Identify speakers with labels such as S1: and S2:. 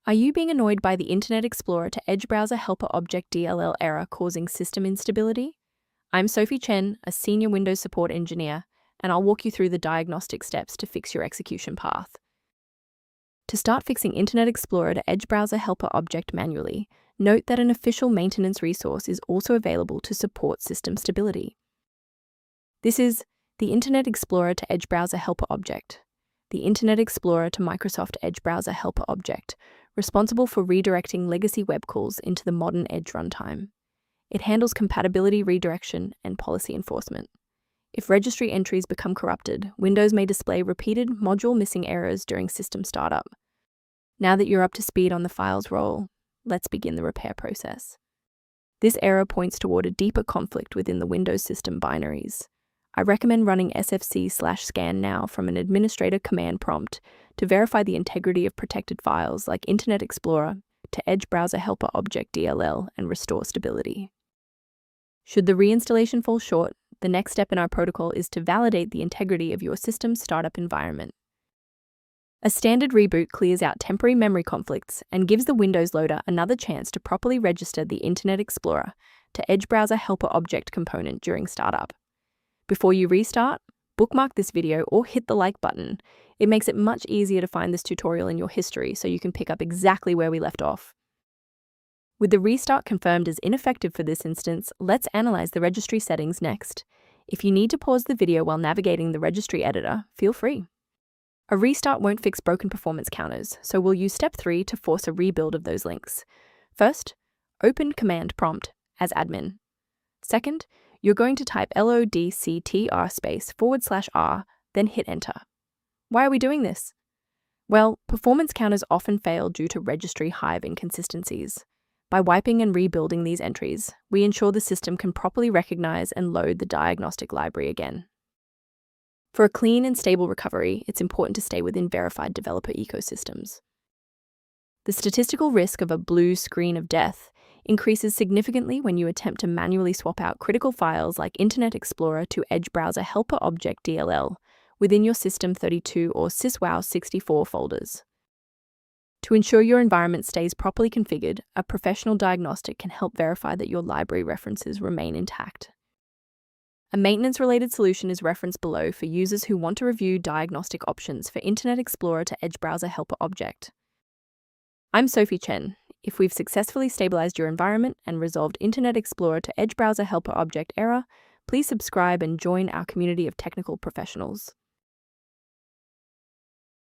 S1: Are you being annoyed by the Internet Explorer to Edge Browser Helper Object DLL error causing system instability? I'm Sophie Chen, a senior Windows support engineer, and I'll walk you through the diagnostic steps to fix your execution path. To start fixing Internet Explorer to Edge Browser Helper Object manually, note that an official maintenance resource is also available to support system stability. This is the Internet Explorer to Edge Browser Helper Object, the Internet Explorer to Microsoft Edge Browser Helper Object, responsible for redirecting legacy web calls into the modern Edge runtime. It handles compatibility redirection and policy enforcement. If registry entries become corrupted, Windows may display repeated module missing errors during system startup. Now that you're up to speed on the files role, let's begin the repair process. This error points toward a deeper conflict within the Windows system binaries. I recommend running sfc/scan now from an administrator command prompt to verify the integrity of protected files like Internet Explorer to Edge Browser Helper Object DLL and restore stability. Should the reinstallation fall short, the next step in our protocol is to validate the integrity of your system's startup environment. A standard reboot clears out temporary memory conflicts and gives the Windows loader another chance to properly register the Internet Explorer to Edge Browser Helper Object component during startup. Before you restart, bookmark this video or hit the like button. It makes it much easier to find this tutorial in your history so you can pick up exactly where we left off. With the restart confirmed as ineffective for this instance, let's analyze the registry settings next. If you need to pause the video while navigating the registry editor, feel free. A restart won't fix broken performance counters, so we'll use step 3 to force a rebuild of those links. First, open command prompt as admin. Second, you're going to type lodctr//r, then hit enter. Why are we doing this? Well, performance counters often fail due to registry hive inconsistencies. By wiping and rebuilding these entries, we ensure the system can properly recognize and load the diagnostic library again. For a clean and stable recovery, it's important to stay within verified developer ecosystems. The statistical risk of a blue screen of death increases significantly when you attempt to manually swap out critical files like Internet Explorer to Edge Browser Helper Object DLL within your System32 or syswow64 folders. To ensure your environment stays properly configured, a professional diagnostic can help verify that your library references remain intact. A maintenance-related solution is referenced below for users who want to review diagnostic options for Internet Explorer to Edge Browser Helper Object. I'm Sophie Chen. If we've successfully stabilized your environment and resolved Internet Explorer to Edge Browser Helper Object error, please subscribe and join our community of technical professionals.